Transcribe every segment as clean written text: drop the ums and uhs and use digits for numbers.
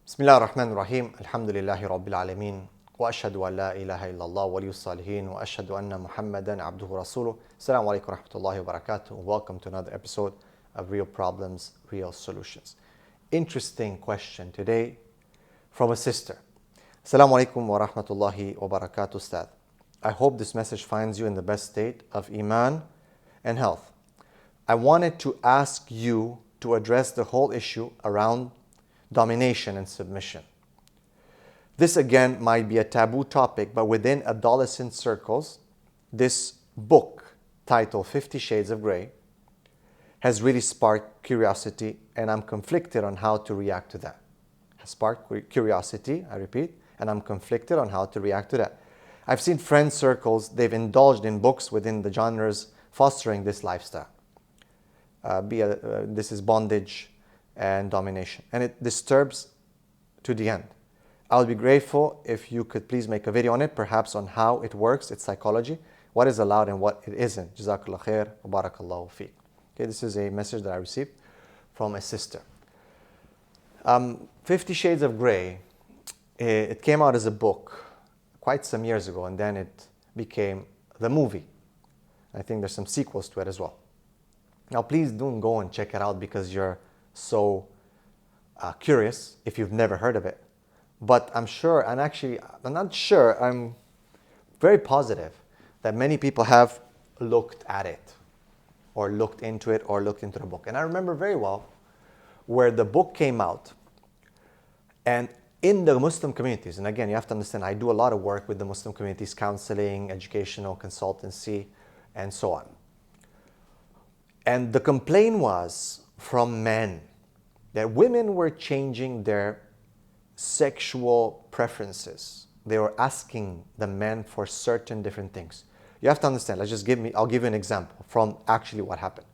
بسم الله الرحمن الرحيم الحمد لله رب العالمين وأشهد أن لا إله إلا الله ولي الصالحين وأشهد أن محمدا عبده ورسوله. Assalamu alaikum wa rahmatullahi wa barakatuh. Welcome to another episode of Real Problems, Real Solutions. Interesting question today from a sister. Assalamu alaikum wa rahmatullahi wa barakatuh, Ustad. I hope this message finds you in the best state of Iman and health. I wanted to ask you to address the whole issue around domination and submission. This again might be a taboo topic, but within adolescent circles, this book titled 50 Shades of Grey has really sparked curiosity, and I'm conflicted on how to react to that. Has sparked curiosity, I repeat, and I'm conflicted on how to react to that. I've seen friend circles, they've indulged in books within the genres fostering this lifestyle. This is bondage and domination, and it disturbs to the end. I would be grateful if you could please make a video on it, perhaps on how it works, its psychology, what is allowed and what it isn't. Jazakallah khair wa barakallahu feek. Okay, this is a message that I received from a sister. 50 Shades of Grey, it came out as a book quite some years ago, and then it became the movie. I think there's some sequels to it as well. Now please don't go and check it out because you're so curious if you've never heard of it. But I'm sure, and actually I'm not sure, I'm very positive that many people have looked at it or looked into it or looked into the book. And I remember very well where the book came out, and in the Muslim communities, and again you have to understand, I do a lot of work with the Muslim communities, counseling, educational consultancy, and so on. And the complaint was from men that women were changing their sexual preferences. They were asking the men for certain different things. You have to understand, I'll give you an example from actually what happened.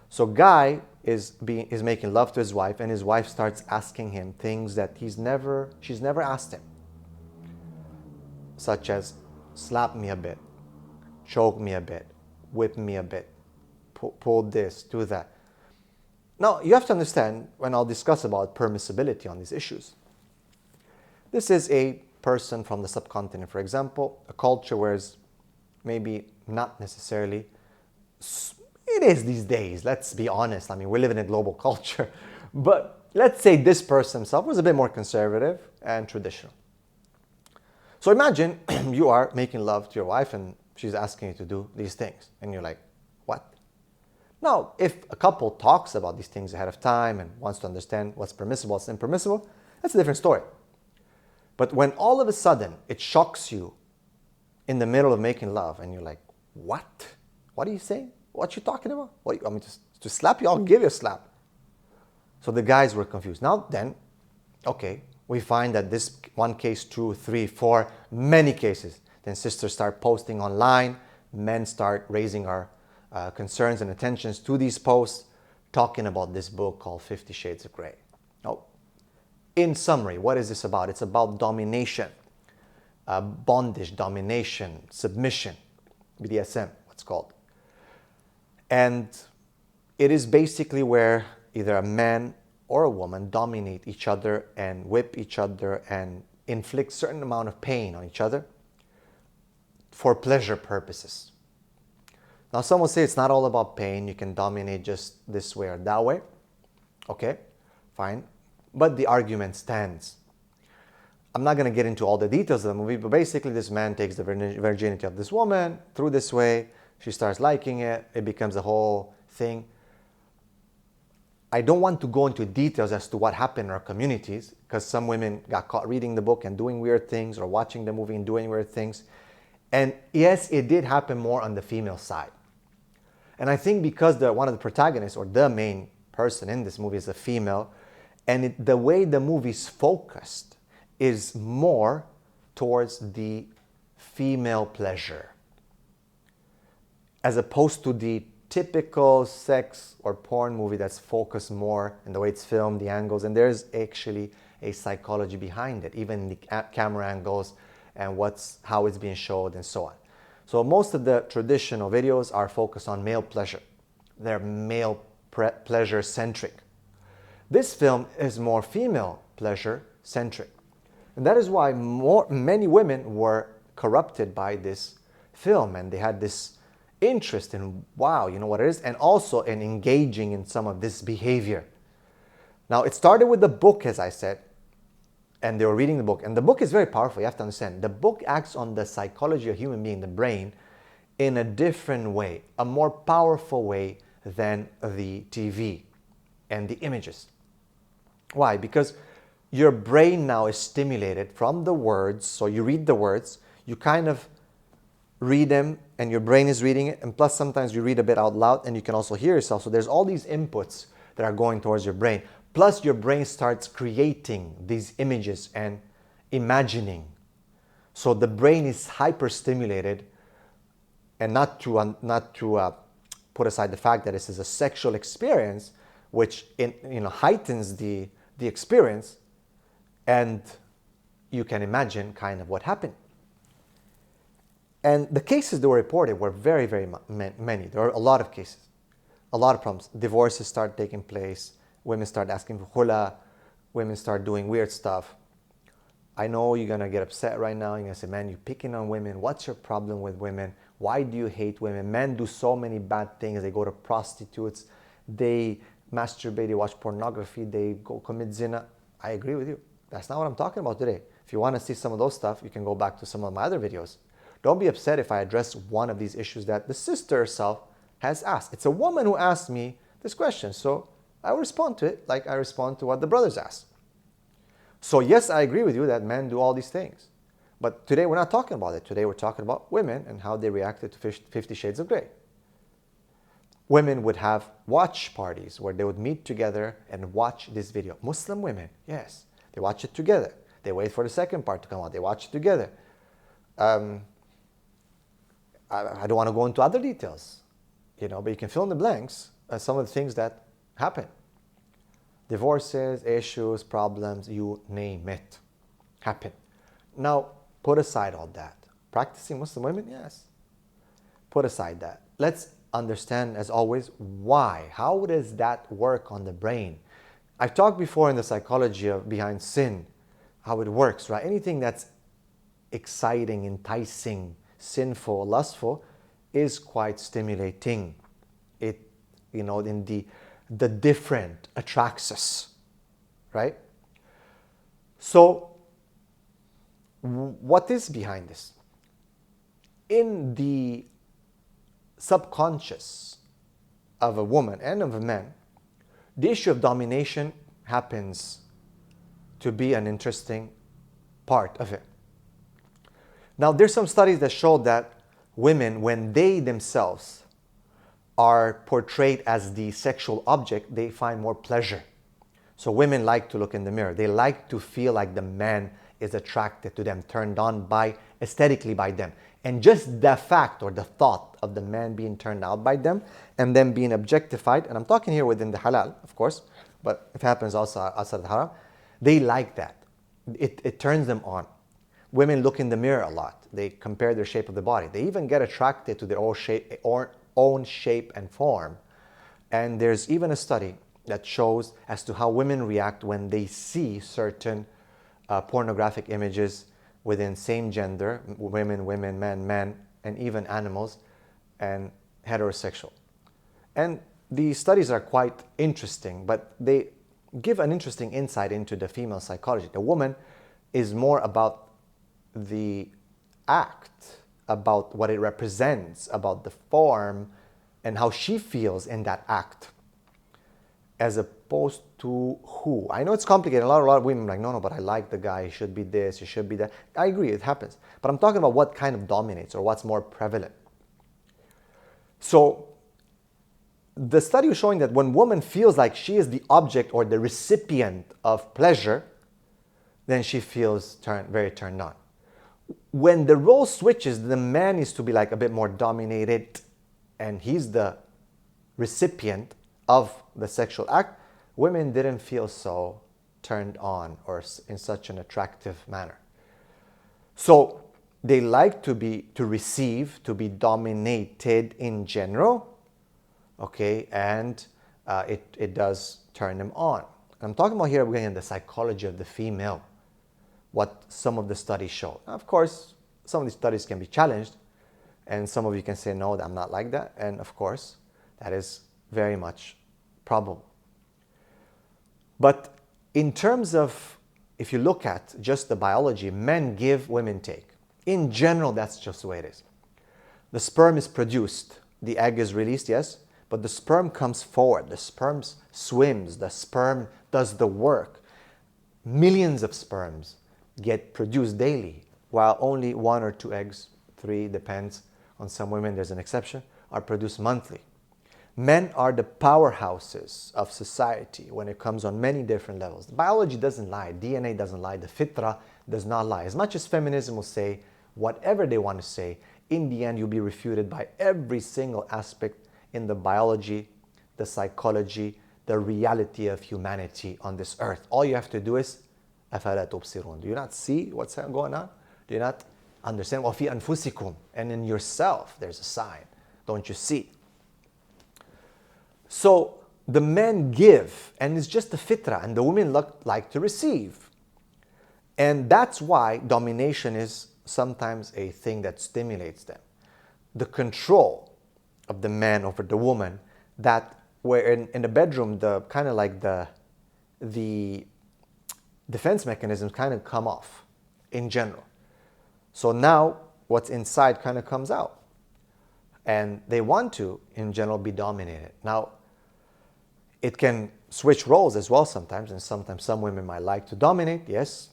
So guy is making love to his wife, and his wife starts asking him things that she's never asked him. Such as slap me a bit, choke me a bit, whip me a bit, pull this, do that. Now, you have to understand, when I'll discuss about permissibility on these issues, this is a person from the subcontinent, for example, a culture where it's maybe not necessarily, it is these days, let's be honest. I mean, we live in a global culture, but let's say this person himself was a bit more conservative and traditional. So imagine you are making love to your wife and she's asking you to do these things, and you're like, what? Now, if a couple talks about these things ahead of time and wants to understand what's permissible, what's impermissible, that's a different story. But when all of a sudden it shocks you in the middle of making love and you're like, what? What are you saying? What you talking about? What, I mean, to slap you? I'll give you a slap. So the guys were confused. Now then, okay, we find that this one case, 2, 3, 4, many cases. Then sisters start posting online. Men start raising our concerns and attentions to these posts, talking about this book called 50 Shades of Grey. Now, in summary, what is this about? It's about domination, bondage, domination, submission, BDSM, what's called. And it is basically where either a man or a woman dominate each other and whip each other and inflict certain amount of pain on each other for pleasure purposes. Now, some will say it's not all about pain. You can dominate just this way or that way. Okay, fine. But the argument stands. I'm not going to get into all the details of the movie, but basically this man takes the virginity of this woman through this way. She starts liking it. It becomes a whole thing. I don't want to go into details as to what happened in our communities, because some women got caught reading the book and doing weird things, or watching the movie and doing weird things. And yes, it did happen more on the female side. And I think because one of the protagonists, or the main person in this movie, is a female, and the way the movie's focused is more towards the female pleasure, as opposed to the typical sex or porn movie that's focused more in the way it's filmed, the angles, and there's actually a psychology behind it, even the camera angles and how it's being showed and so on. So most of the traditional videos are focused on male pleasure. They're male pleasure centric. This film is more female pleasure centric. And that is why many women were corrupted by this film, and they had this interest in, wow, you know what it is, and also in engaging in some of this behavior. Now, it started with the book, as I said, and they were reading the book. And the book is very powerful, you have to understand. The book acts on the psychology of human being, the brain, in a different way, a more powerful way than the TV and the images. Why? Because your brain now is stimulated from the words. So you read the words, you kind of read them, and your brain is reading it, and plus sometimes you read a bit out loud and you can also hear yourself. So there's all these inputs that are going towards your brain. Plus your brain starts creating these images and imagining. So the brain is hyper-stimulated, and not to put aside the fact that this is a sexual experience, which heightens the experience, and you can imagine kind of what happened. And the cases that were reported were very, very many. There are a lot of cases, a lot of problems. Divorces start taking place. Women start asking for khula. Women start doing weird stuff. I know you're going to get upset right now. You're going to say, man, you're picking on women. What's your problem with women? Why do you hate women? Men do so many bad things. They go to prostitutes. They masturbate. They watch pornography. They go commit zina. I agree with you. That's not what I'm talking about today. If you want to see some of those stuff, you can go back to some of my other videos. Don't be upset if I address one of these issues that the sister herself has asked. It's a woman who asked me this question, so I will respond to it like I respond to what the brothers ask. So yes, I agree with you that men do all these things. But today we're not talking about it. Today we're talking about women and how they reacted to 50 Shades of Grey. Women would have watch parties where they would meet together and watch this video. Muslim women, yes, they watch it together. They wait for the second part to come out. They watch it together. I don't want to go into other details, but you can fill in the blanks some of the things that happen. Divorces, issues, problems, you name it, happen. Now, put aside all that. Practicing Muslim women, yes. Put aside that. Let's understand, as always, why. How does that work on the brain? I've talked before in the psychology of behind sin, how it works, right? Anything that's exciting, enticing, sinful, lustful is quite stimulating. It, in the different attracts us, right? So, what is behind this? In the subconscious of a woman and of a man, the issue of domination happens to be an interesting part of it. Now, there's some studies that show that women, when they themselves are portrayed as the sexual object, they find more pleasure. So women like to look in the mirror. They like to feel like the man is attracted to them, turned on aesthetically by them. And just the fact or the thought of the man being turned out by them and them being objectified, and I'm talking here within the halal, of course, but it happens also outside the haram, they like that. It turns them on. Women look in the mirror a lot. They compare their shape of the body. They even get attracted to their own shape and form. And there's even a study that shows as to how women react when they see certain pornographic images within same gender, women, men, and even animals, and heterosexual. And these studies are quite interesting, but they give an interesting insight into the female psychology. The woman is more about the act, about what it represents, about the form, and how she feels in that act, as opposed to who. I know it's complicated. A lot of women are like, no, but I like the guy. He should be this, he should be that. I agree, it happens. But I'm talking about what kind of dominates or what's more prevalent. So the study is showing that when woman feels like she is the object or the recipient of pleasure, then she feels very turned on. When the role switches, the man is to be like a bit more dominated and he's the recipient of the sexual act, women didn't feel so turned on or in such an attractive manner. So they like to receive, to be dominated in general, okay, and it does turn them on. I'm talking about here, again, the psychology of the female, what some of the studies show. Now, of course, some of these studies can be challenged, and some of you can say, no, I'm not like that. And of course, that is very much probable. But in terms of, if you look at just the biology, men give, women take. In general, that's just the way it is. The sperm is produced, the egg is released, yes, but the sperm comes forward, the sperm swims, the sperm does the work. Millions of sperms get produced daily, while only 1 or 2 eggs, 3, depends on some women, there's an exception, are produced monthly. Men are the powerhouses of society when it comes on many different levels. Biology doesn't lie, DNA doesn't lie, the fitra does not lie. As much as feminism will say whatever they want to say, in the end you'll be refuted by every single aspect in the biology, the psychology, the reality of humanity on this earth. All you have to do is, أَفَلَا تُبْصِرُونَ. Do you not see what's going on? Do you not understand? وَفِي أَنفُسِكُمْ. And in yourself there's a sign. Don't you see? So the men give, and it's just the fitra, and the women like to receive. And that's why domination is sometimes a thing that stimulates them. The control of the man over the woman, that where in the bedroom, the kind of like the defense mechanisms kind of come off in general. So now what's inside kind of comes out. And they want to, in general, be dominated. Now, it can switch roles as well sometimes, and sometimes some women might like to dominate, yes.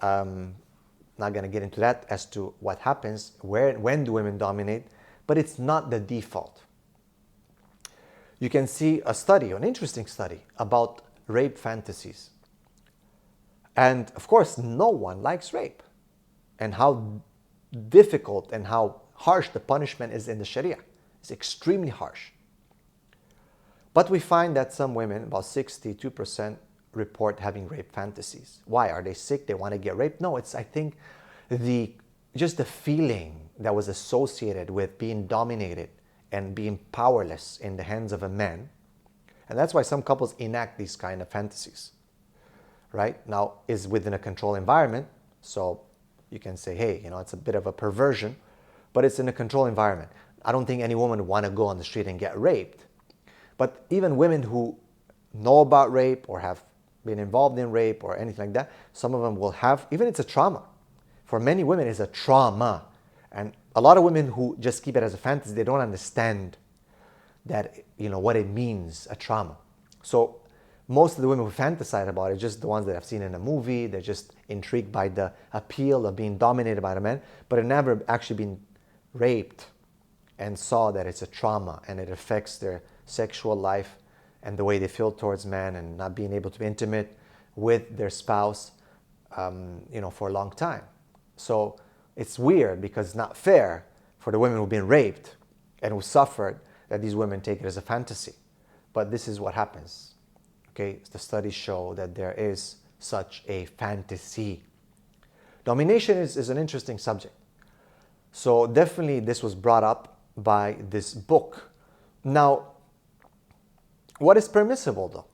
Not going to get into that as to what happens, when do women dominate, but it's not the default. You can see a study, an interesting study, about rape fantasies. And of course, no one likes rape, and how difficult and how harsh the punishment is in the Sharia. It's extremely harsh. But we find that some women, about 62%, report having rape fantasies. Why? Are they sick? They want to get raped? No, it's, I think, just the feeling that was associated with being dominated and being powerless in the hands of a man. And that's why some couples enact these kind of fantasies, right? Now, is within a controlled environment, so you can say, hey, it's a bit of a perversion, but it's in a controlled environment. I don't think any woman would want to go on the street and get raped. But even women who know about rape or have been involved in rape or anything like that, some of them will have, even it's a trauma. For many women, it's a trauma. And a lot of women who just keep it as a fantasy, they don't understand that, what it means, a trauma. So most of the women who fantasize about it, just the ones that I've seen in a movie, they're just intrigued by the appeal of being dominated by a man, but have never actually been raped and saw that it's a trauma and it affects their sexual life and the way they feel towards men and not being able to be intimate with their spouse, for a long time. So it's weird because it's not fair for the women who've been raped and who suffered that these women take it as a fantasy. But this is what happens. Okay, the studies show that there is such a fantasy. Domination is an interesting subject. So definitely this was brought up by this book. Now, what is permissible though?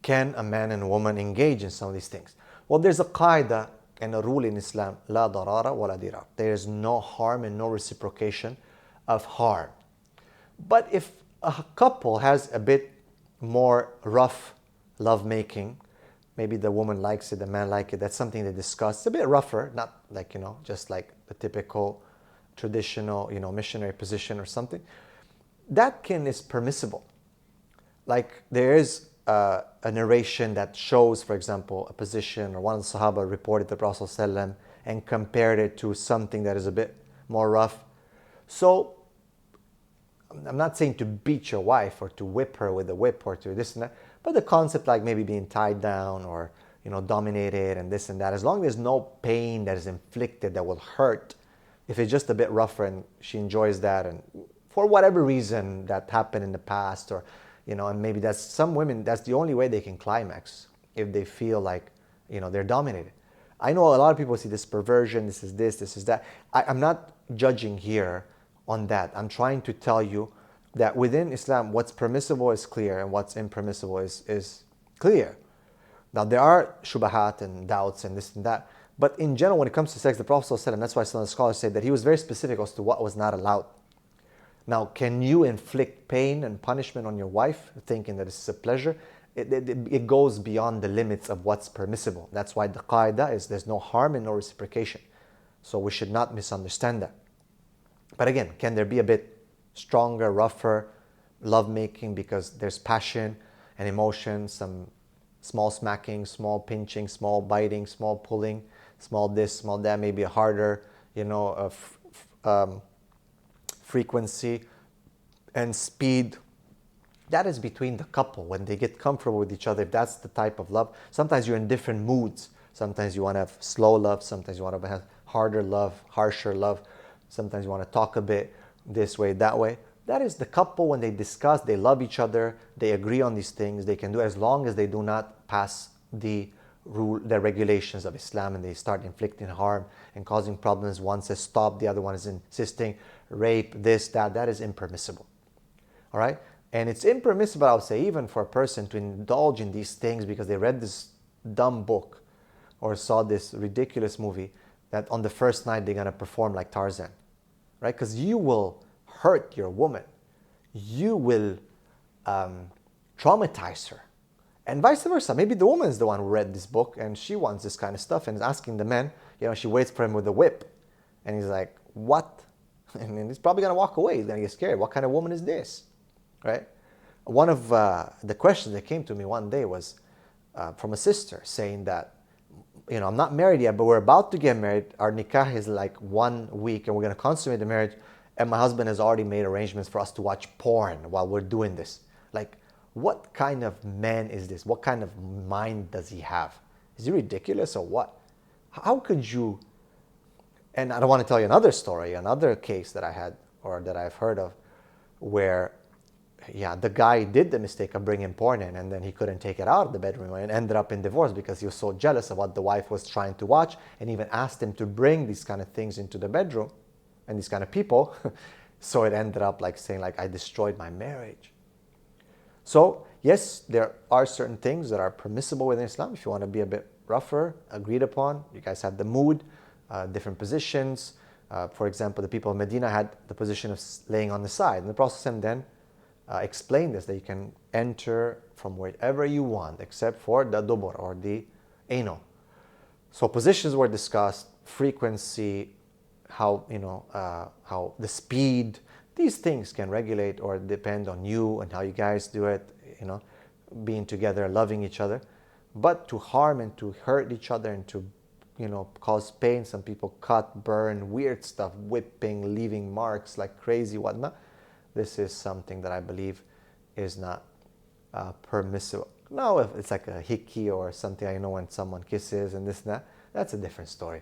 Can a man and a woman engage in some of these things? Well, there's a qaida and a rule in Islam, la darara wa la dirar. There is no harm and no reciprocation of harm. But if a couple has a bit more rough lovemaking, maybe the woman likes it, the man likes it, that's something they discuss. It's a bit rougher, not like, just like the typical traditional, missionary position or something. That is permissible. Like there is a narration that shows, for example, a position, or one of the Sahaba reported the Prophet ﷺ and compared it to something that is a bit more rough. So I'm not saying to beat your wife or to whip her with a whip or to this and that, but the concept like maybe being tied down or dominated and this and that, as long as there's no pain that is inflicted that will hurt, if it's just a bit rougher and she enjoys that, and for whatever reason that happened in the past, or and maybe that's some women, that's the only way they can climax, if they feel like they're dominated. I know a lot of people see this perversion, this is that. I'm not judging here on that. I'm trying to tell you that within Islam, what's permissible is clear and what's impermissible is clear. Now, there are shubahat and doubts and this and that, but in general, when it comes to sex, the Prophet ﷺ, that's why some of the scholars say that he was very specific as to what was not allowed. Now, can you inflict pain and punishment on your wife, thinking that this is a pleasure? It goes beyond the limits of what's permissible. That's why the qaida is there's no harm and no reciprocation. So we should not misunderstand that. But again, can there be a bit stronger, rougher lovemaking because there's passion and emotion, some small smacking, small pinching, small biting, small pulling, small this, small that, maybe a harder, frequency and speed. That is between the couple when they get comfortable with each other. If that's the type of love. Sometimes you're in different moods. Sometimes you want to have slow love. Sometimes you want to have harder love, harsher love. Sometimes you want to talk a bit this way, that way. That is the couple when they discuss, they love each other, they agree on these things. They can do as long as they do not pass the regulations of Islam and they start inflicting harm and causing problems. One says stop, the other one is insisting, rape, this, that. That is impermissible. All right? And it's impermissible, I would say, even for a person to indulge in these things because they read this dumb book or saw this ridiculous movie that on the first night they're going to perform like Tarzan. Right? Because you will hurt your woman. You will traumatize her. And vice versa. Maybe the woman is the one who read this book and she wants this kind of stuff and is asking the man, she waits for him with a whip. And he's like, what? And he's probably going to walk away. He's going to get scared. What kind of woman is this? Right? One of the questions that came to me one day was from a sister saying that, I'm not married yet, but we're about to get married. Our nikah is like 1 week and we're going to consummate the marriage. And my husband has already made arrangements for us to watch porn while we're doing this. Like, what kind of man is this? What kind of mind does he have? Is he ridiculous or what? How could you? And I don't want to tell you another story, another case that I had or that I've heard of where, the guy did the mistake of bringing porn in and then he couldn't take it out of the bedroom and ended up in divorce because he was so jealous of what the wife was trying to watch and even asked him to bring these kind of things into the bedroom and these kind of people. So it ended up like saying like, I destroyed my marriage. So yes, there are certain things that are permissible within Islam. If you want to be a bit rougher, agreed upon, you guys have the mood, different positions. For example, the people of Medina had the position of laying on the side. And the Prophet then explained this, that you can enter from wherever you want except for the dubur or the anal. So positions were discussed, frequency, how the speed, these things can regulate or depend on you and how you guys do it, being together, loving each other. But to harm and to hurt each other and to cause pain, some people cut, burn, weird stuff, whipping, leaving marks like crazy, whatnot. This is something that I believe is not permissible. Now, if it's like a hickey or something, when someone kisses and this and that, that's a different story.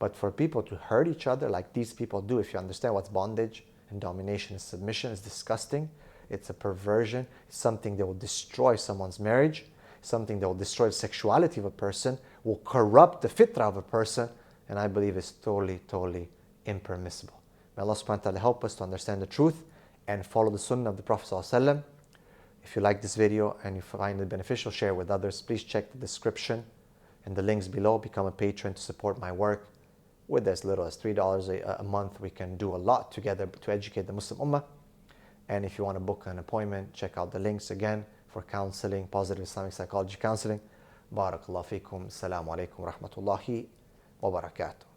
But for people to hurt each other like these people do, if you understand what's bondage and domination and submission, is disgusting. It's a perversion. It's something that will destroy someone's marriage, something that will destroy the sexuality of a person, will corrupt the fitrah of a person, and I believe is totally, totally impermissible. May Allah subhanahu wa ta'ala help us to understand the truth and follow the sunnah of the Prophet ﷺ. If you like this video and you find it beneficial, share with others. Please check the description and the links below. Become a patron to support my work. With as little as $3 a month, we can do a lot together to educate the Muslim Ummah. And if you want to book an appointment, check out the links again for counseling, positive Islamic psychology counseling. Barakallahu feekum. Assalamu alaikum wa rahmatullahi wa barakatuh.